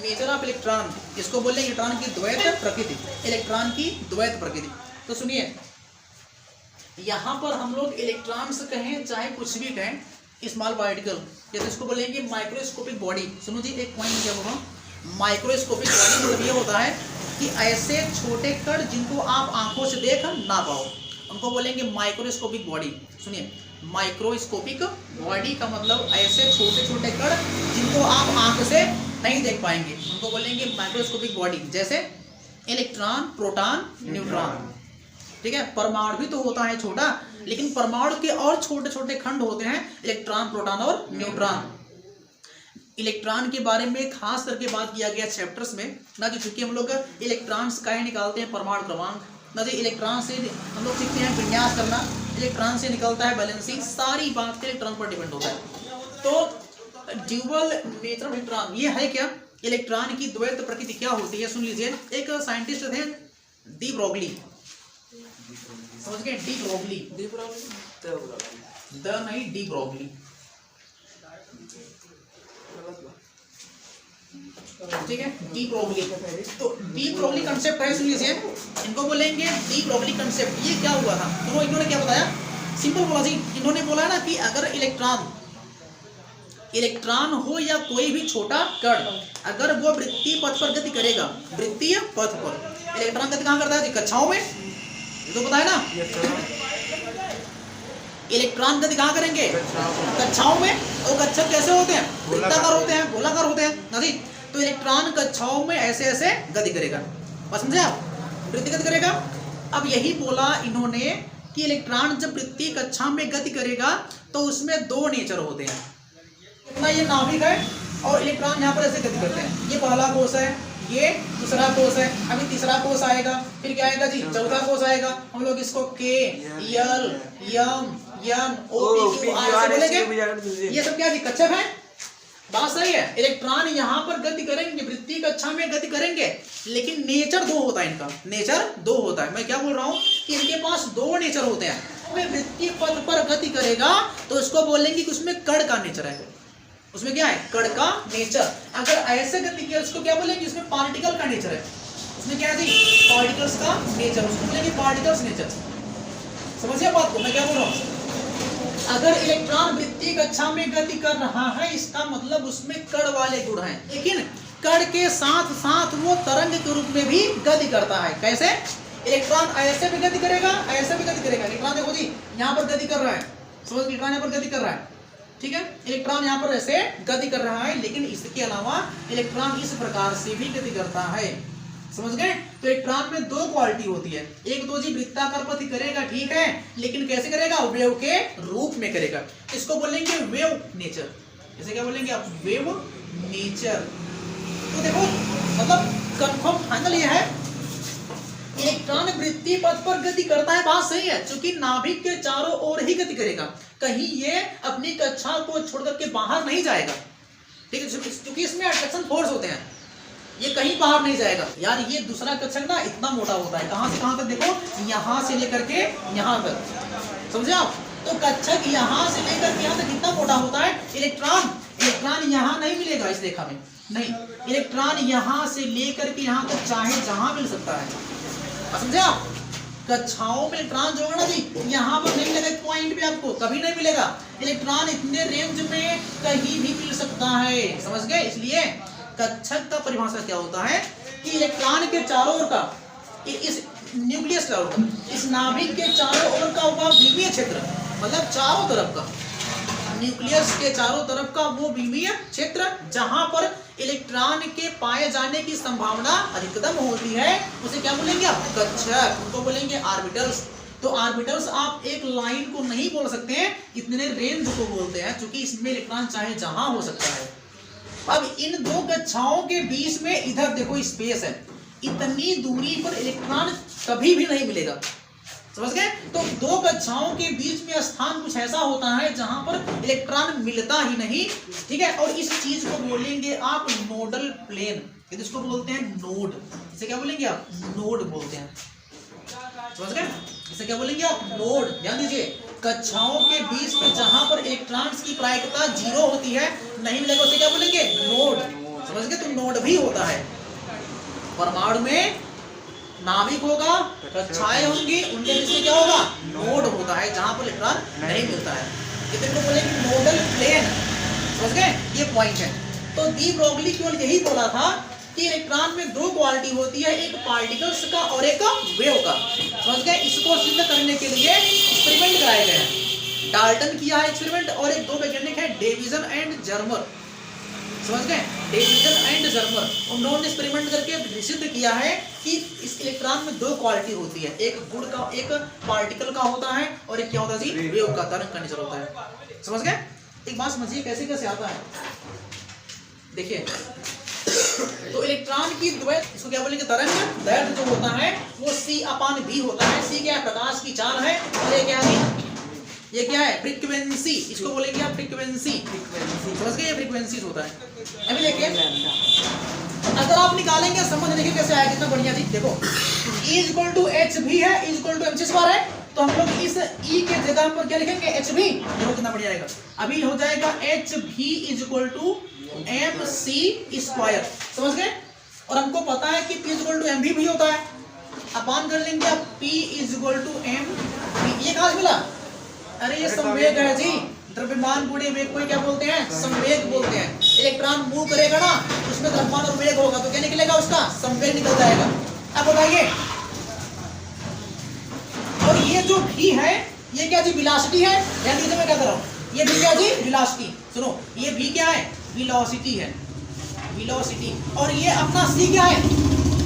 Nature of electron, इसको बोलते हैं इलेक्ट्रॉन की द्वैत प्रकृति, इलेक्ट्रॉन की द्वैत प्रकृति। तो सुनिए, यहाँ पर हम लोग इलेक्ट्रॉन्स कहें चाहे कुछ भी कहें, स्मॉल पार्टिकल, जैसे इसको बोलेंगे माइक्रोस्कोपिक बॉडी। सुनो जी, एक पॉइंट क्या होगा, माइक्रोस्कोपिक बॉडी मतलब ये होता है कि ऐसे छोटे कण जिनको आप आंखों से देख ना पाओ, उनको बोलेंगे माइक्रोस्कोपिक बॉडी। सुनिए, माइक्रोस्कोपिक बॉडी का मतलब ऐसे छोटे छोटे कण जिनको आप आंख से नहीं देख पाएंगे, उनको बोलेंगे माइक्रोस्कोपिक बॉडी। जैसे इलेक्ट्रॉन, प्रोटॉन, न्यूट्रॉन, ठीक है। परमाणु भी तो होता है छोटा, लेकिन परमाणु के और छोटे छोटे खंड होते हैं, इलेक्ट्रॉन, प्रोटॉन और न्यूट्रॉन। इलेक्ट्रॉन के बारे में खास करके बात किया गया चैप्टर्स में ना, कि चूंकि हम लोग इलेक्ट्रॉन्स का ही निकालते हैं परमाणु क्रमांक ना, तो इलेक्ट्रॉन से हम लोग सीखते हैं विन्यास करना, इलेक्ट्रॉन से निकलता है बैलेंसिंग, सारी बात इलेक्ट्रॉन पर डिपेंड होता है। तो ड्यूअल नेचर ऑफ इलेक्ट्रॉन ये है क्या, इलेक्ट्रॉन की द्वैत प्रकृति क्या होती है। सुन लीजिए, एक साइंटिस्ट थे डी ब्रोगली, समझ गए, डी ब्रोगली, द नहीं, डी ब्रोगली, ठीक है, डी ब्रोगली। तो डी ब्रोगली कंसेप्ट है, सुन लीजिए, इनको बोलेंगे डी ब्रोगली कंसेप्ट। ये क्या हुआ था, तो इन्होंने क्या बताया, सिंपल बोला जी, इन्होंने बोला ना कि अगर इलेक्ट्रॉन हो या कोई भी छोटा कण, अगर वो वृत्तीय पथ पर गति करेगा, वृत्तीय पथ पर, इलेक्ट्रॉन गति कहाँ करता है जी, कक्षाओं में, ये तो पता है ना। इलेक्ट्रॉन गति कहाँ करेंगे, कक्षाओं में। और कक्षक कैसे होते हैं, वृत्ताकार होते हैं, गोलाकार होते हैं ना जी। तो इलेक्ट्रॉन कक्षाओं में ऐसे ऐसे गति करेगा, समझे आप, वृत्तीय गति करेगा। अब यही बोला इन्होंने कि इलेक्ट्रॉन जब वृत्तीय कक्षा में गति करेगा तो उसमें दो नेचर होते हैं। इतना ये नाभिक है और इलेक्ट्रॉन यहाँ पर ऐसे गति करते हैं, ये पहला कोष है, ये दूसरा कोष है, अभी तीसरा कोष आएगा, फिर क्या आएगा जी, चौथा कोष आएगा। हम लोग इसको K, L, M, N, O, P, Q, R ऐसे बोलेंगे। ये सब क्या जी, कक्षक है, बात सही है। इलेक्ट्रॉन यहाँ पर गति करेंगे, वृत्तीय कक्षा में गति करेंगे, लेकिन नेचर दो होता है इनका, नेचर दो होता है। मैं क्या बोल रहा हूँ कि इनके पास दो नेचर होते हैं। में वृत्तीय पथ पर गति करेगा तो उसको बोलेंगे कि उसमें कण का नेचर है, उसमें क्या है, कण का नेचर। अगर ऐसे गति किया उसको क्या बोलेंगे, उसमें पार्टिकल का नेचर है, उसमें क्या है जी, पार्टिकल्स का नेचर, उसको बोलेंगे पार्टिकल्स नेचर। समझिए बात को मैं क्या बोल रहा हूँ। अगर इलेक्ट्रॉन वृत्तीय कक्षा में गति कर रहा है, इसका मतलब उसमें कण वाले गुण हैं, लेकिन कण के साथ साथ वो तरंग के रूप में भी गति करता है। कैसे, इलेक्ट्रॉन ऐसे भी गति करेगा, ऐसे भी गति करेगा। इलेक्ट्रॉन देखो जी, यहाँ पर गति कर रहा है, समझ, इलेक्ट्रॉन यहाँ पर गति कर रहा है, ठीक है, इलेक्ट्रॉन यहाँ पर ऐसे गति कर रहा है, लेकिन इसके अलावा इलेक्ट्रॉन इस प्रकार से भी गति करता है, समझ गए। तो इलेक्ट्रॉन में दो क्वालिटी होती है, एक तो जी वृत्ताकार पथ करेगा, ठीक है, लेकिन कैसे करेगा, वेव के रूप में करेगा, इसको बोलेंगे वेव नेचर। इसे क्या बोलेंगे आप, वेव नेचर। तो देखो मतलब कंफर्म फाइनल ये है, इलेक्ट्रॉन वृत्तीय पथ पर गति करता है, बात सही है, क्योंकि नाभिक के चारों ओर ही गति करेगा, कहीं ये अपनी कक्षा को छोड़कर के बाहर नहीं जाएगा, ठीक है, क्योंकि इसमें अट्रैक्शन फोर्स होते हैं, ये कहीं बाहर नहीं जाएगा। यार ये दूसरा कक्षक ना इतना मोटा होता है, कहां से कहां तक देखो, यहां से लेकर के यहां तक, समझे आप। तो कक्षक यहां से लेकर के यहां तक कितना मोटा होता है, इलेक्ट्रॉन यहां नहीं मिलेगा इस रेखा में, नहीं, इलेक्ट्रॉन यहां से लेकर के यहां तक चाहे जहां मिल सकता है, समझे आप। कक्षाओं में इलेक्ट्रॉन जो है ना जी, यहाँ पर नहीं मिलेगा, पॉइंट भी आपको कभी नहीं मिलेगा। इलेक्ट्रॉन इतने रेंज में कहीं भी मिल सकता है, समझ गए। इसलिए कक्षक का परिभाषा क्या होता है कि इलेक्ट्रॉन के चारों ओर का, इस न्यूक्लियस चारों का, इस नाभिक के चारों ओर का वह विमीय क्षेत्र, मतलब चारों तरफ का, न्यूक्लियस के चारों तरफ का वो विमीय क्षेत्र जहां पर इलेक्ट्रॉन के पाए जाने की संभावना अधिकतम होती है, उसे क्या बोलेंगे आप, कक्षक। उनको बोलेंगे ऑर्बिटल्स। तो ऑर्बिटल्स आप एक लाइन को नहीं बोल सकते हैं, इतने रेंज को बोलते हैं, क्योंकि इसमें इलेक्ट्रॉन चाहे जहां हो सकता है। अब इन दो कक्षाओं के बीच में इधर देखो स्पेस है, इतनी दूरी पर इलेक्ट्रॉन कभी भी नहीं मिलेगा, समझ गए। तो दो कक्षाओं के बीच में स्थान कुछ ऐसा होता है जहां पर इलेक्ट्रॉन मिलता ही नहीं, ठीक है। और इस चीज को बोलेंगे आप नोडल प्लेन, इसको बोलते हैं नोड, इसे क्या बोलेंगे आप, नोड बोलते हैं, समझ गए। इसे क्या बोलेंगे आप, नोड। ध्यान दीजिए, कक्षाओं के बीच में जहां पर इलेक्ट्रॉन्स की प्रायिकता 0 होती है, नहीं मिलेगा, उसे क्या बोलेंगे, नोड, समझ गए। तो नोड भी होता परमाणु में नाभिक होगा, कक्षाएं होंगी, उनके बीच में क्या होगा, नोड होता है जहां पर इलेक्ट्रॉन नहीं मिलता है। कितने को बोलेंगे नोडल प्लेन, समझ गए, ये पॉइंट है। तो डी ब्रोगली केवल यही बोला था कि इलेक्ट्रॉन में दो क्वालिटी होती है, एक पार्टिकल्स का और एक वेव का, समझ गए। इसको सिद्ध करने के लिए एक्सपेरिमेंट कराए गए हैं, डाल्टन किया है एक्सपेरिमेंट, और एक दो वैज्ञानिक है डेविसन एंड जर्मर, समझ गए, डेविसन एंड जर्मर। उन्होंने एक्सपेरिमेंट करके सिद्ध किया है कि इस इलेक्ट्रॉन में दो क्वालिटी होती है, एक गुण का, एक पार्टिकल का होता है, और एक क्या होता है जी, वेव का, तरंग का नेचर होता है, समझ गए। एक बात समझिए कैसे कैसे आता है, देखिए। तो इलेक्ट्रॉन की द्वैत, इसको क्या बोलेंगे, तरंग दैर्घ्य जो होता है वो c/v होता है। c क्या है, प्रकाश की चाल है, और ये क्या है, ये क्या है, फ्रीक्वेंसी, इसको बोलेंगे आप फ्रीक्वेंसी, समझ गए, ये फ्रीक्वेंसी होता है। अभी देखिए, अगर आप निकालेंगे, समझ देखिए कैसे आएगा, कितना बढ़िया जी। देखो E = hv है, E = mc² है, तो हम लोग इस E के जगह पर क्या लिखेंगे, hv। देखो कितना बढ़िया आएगा, अभी हो जाएगा hv = mc², समझ गए। और हमको पता है कि P = mv भी होता है, अपान कर लेंगे आप P = mv। ये कहाँ से मिला, अरे ये संवेग है जी, द्रव्यमान गुणे वेग को क्या बोलते हैं, संवेग बोलते हैं। इलेक्ट्रॉन मूव करेगा ना, उसमें द्रव्यमान और वेग होगा, तो क्या निकलेगा, उसका संवेग निकल जाएगा। अब बताइए, और ये जो भी है ये क्या जी, वेलोसिटी है, ध्यान दीजिए मैं क्या कर रहा हूँ, ये भी क्या जी, वेलोसिटी, सुनो, ये भी क्या है, वेलोसिटी है, वेलोसिटी। और ये अपना c क्या है,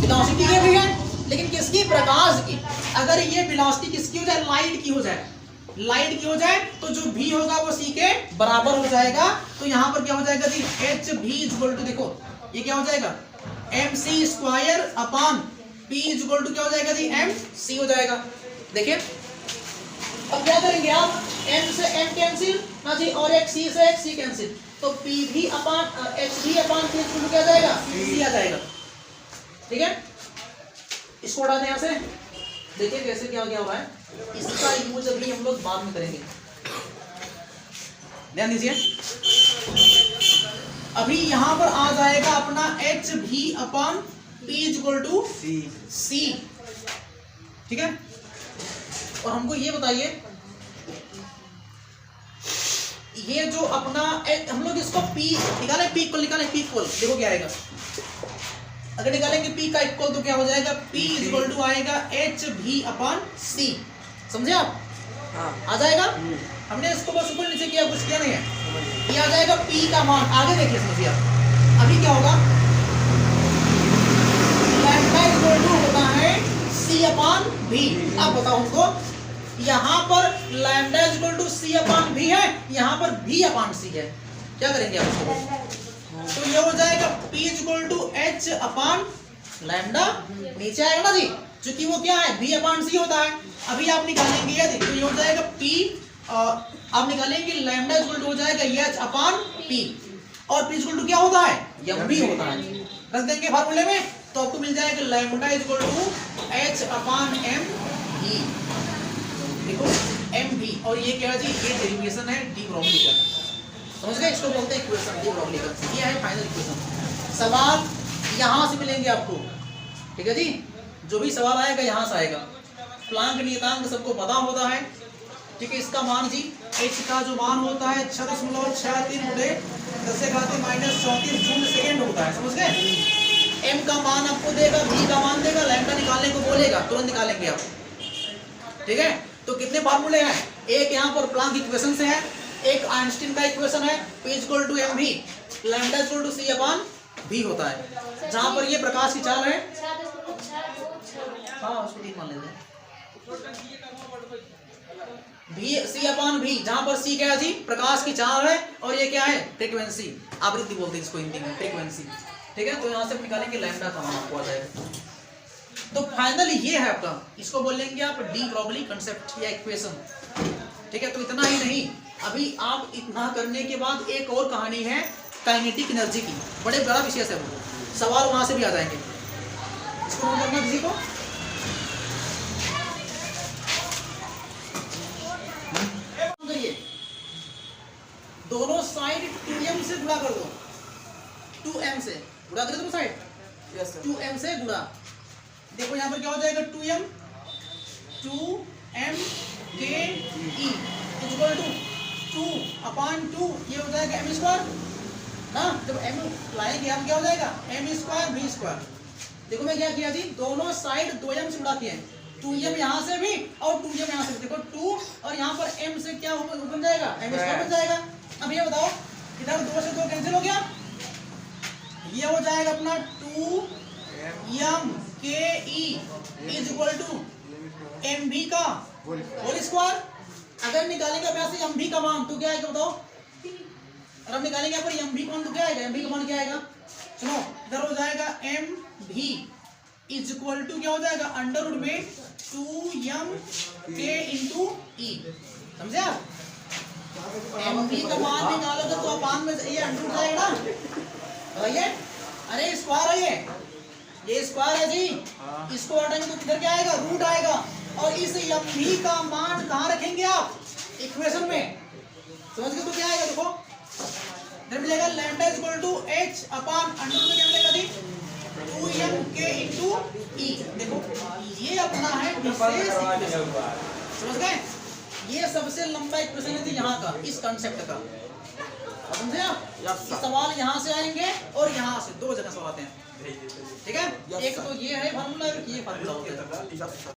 वेलोसिटी ये भी है, लेकिन किसकी, प्रकाश की। अगर ये वेलोसिटी किसकी हो जाए, लाइट की हो जाए, लाइट की हो जाए, तो जो v होगा वो c के बराबर हो जाएगा। तो यहाँ पर क्या हो जाएगा जी, hv = देखो ये क्या हो जाएगा, mc² अपान p = क्या हो जाएगा जी, mc हो जाएगा। देखिए अब क्या करेंगे आप, m से m कैंसिल ना जी, और एक c से एक c कैंसिल, तो pv अपान hv अपान p = क्या जाएगा, c आ जाएगा, ठीक है। इसको उड़ा दें यहाँ से, देखिए कैसे क्या हो रहा है, इसका यूज अभी हम लोग बाद में करेंगे, ध्यान दीजिए। अभी यहाँ पर आ जाएगा अपना hv/p = c, ठीक है। और हमको ये बताइए, ये जो अपना हम लोग इसको p निकालें, p इक्वल निकालें, p इक्वल देखो क्या आएगा, अगर निकालेंगे p का इक्वल तो क्या हो जाएगा, p = आएगा hv/c, समझे आप, हाँ आ जाएगा। हमने इसको बस ऊपर नीचे किया, कुछ किया नहीं है, ये आ जाएगा p का मान। आगे देखिए समझिए आप, अभी क्या होगा, लैम्डा = होता है c/v। अब बताओ हमको, यहाँ पर लैम्डा = c/v है, यहाँ पर v/c है, क्या करेंगे आप इसको, तो ये हो जाएगा p = h/लैम्डा, नीचे आएगा ना जी, क्योंकि वो क्या है, v/c होता है। अभी आप निकालेंगे ये देखो, ये हो जाएगा p, आप निकालेंगे लैम्डा = हो जाएगा h/p, और p = क्या होता है, mv होता है, रख देंगे फार्मूले में, तो आपको मिल जाएगा लैम्डा = h/mv, देखो mv। और ये क्या है जी, ये डेरिवेशन है डी ब्रोगली का, समझ गए, इसको बोलते हैं इक्वेशन डी ब्रोगली का, ये है फाइनल इक्वेशन। सवाल यहाँ से मिलेंगे आपको, ठीक है जी, जो भी सवाल आएगा यहाँ से आएगा। प्लांक नियतांक सबको पता होता है, ठीक है। इसका मान जी, h का जो मान होता है 6.63 × 10⁻³ जूल सेकेंड होता है, समझ गए। m का मान आपको देगा, v का मान देगा, लैम्डा निकालने को बोलेगा, तुरंत निकालेंगे आप, ठीक है। तो कितने फार्मूले हैं, एक यहाँ पर प्लांक इक्वेशन से है, एक आइंस्टीन का इक्वेशन है, p = mv, लैम्डा = c/v होता है, जहां पर ये प्रकाश की चाल है, हाँ उसको 3 मान लेते हैं, c/v, जहां पर c क्या है जी, प्रकाश की चाल है, और ये क्या है, फ्रीक्वेंसी, आवृत्ति बोलते हैं इसको हिंदी में, फ्रीक्वेंसी, ठीक है। तो यहाँ से निकालेंगे लैम्डा का मान आपको आ जाएगा। तो फाइनल ये है आपका, इसको बोलेंगे आप डी ब्रोगली कंसेप्ट या इक्वेशन, ठीक है। तो इतना ही नहीं, अभी आप इतना करने के बाद एक और कहानी है काइनेटिक एनर्जी की, बड़े बड़ा विषय है वो, सवाल वहां से भी आ जाएंगे, इसको नोट करना किसी को। दोनों साइड 2m से गुणा कर दो, 2m से गुणा कर दो साइड, यस सर। 2m से गुणा। देखो यहाँ पर क्या हो जाएगा, 2m के ई इक्वल टू 2/2, ये हो जाएगा m स्क्वायर ना। जब m लाएंगे हम क्या हो जाएगा, m स्क्वायर v स्क्वायर। देखो मैं क्या किया थी, दोनों साइड 2m से गुणा किए हैं, 2m यहाँ से भी और 2m यहाँ से भी। देखो 2 और यहाँ पर m से क्या बन जाएगा, m स्क्वायर बन जाएगा। अब ये बताओ, इधर 2 से 2 कैंसिल हो गया, ये हो जाएगा अपना 2m के E is equal to mv का होल स्क्वायर। अगर निकालेंगे अभ्यास से mv का मान तो क्या आएगा बताओ, और हम निकालेंगे यहाँ पर mv का मान तो क्या आएगा, mv का मान क्या आएगा, सुनो इधर हो जाएगा mv इज इक्वल टू क्या हो जाएगा, अंडर रूट में 2m के इंटू ई। समझे आप, mv का मान निकालोगे तो अपान में ये अंडर रूट जाएगा ना, बताइए। अरे स्क्वायर है ये स्क्वायर है जी, इसको हटाएंगे तो किधर क्या आएगा, रूट आएगा। और इस mv का मान कहाँ रखेंगे आप, इक्वेशन में, समझ गए तो क्या आएगा, देखो इधर मिलेगा lambda is equal to h upon under root में क्या मिलेगा जी, 2m के इंटू ई। देखो ये अपना है विशेष इक्वेशन, समझ गए, ये सबसे लंबा इक्वेशन है यहाँ का, इस कंसेप्ट का, समझे आप। सवाल यहाँ से आएंगे और यहाँ से, दो जगह सवाल आते हैं, ठीक है। एक तो ये है फार्मूला, एक ये फार्मूला होता है।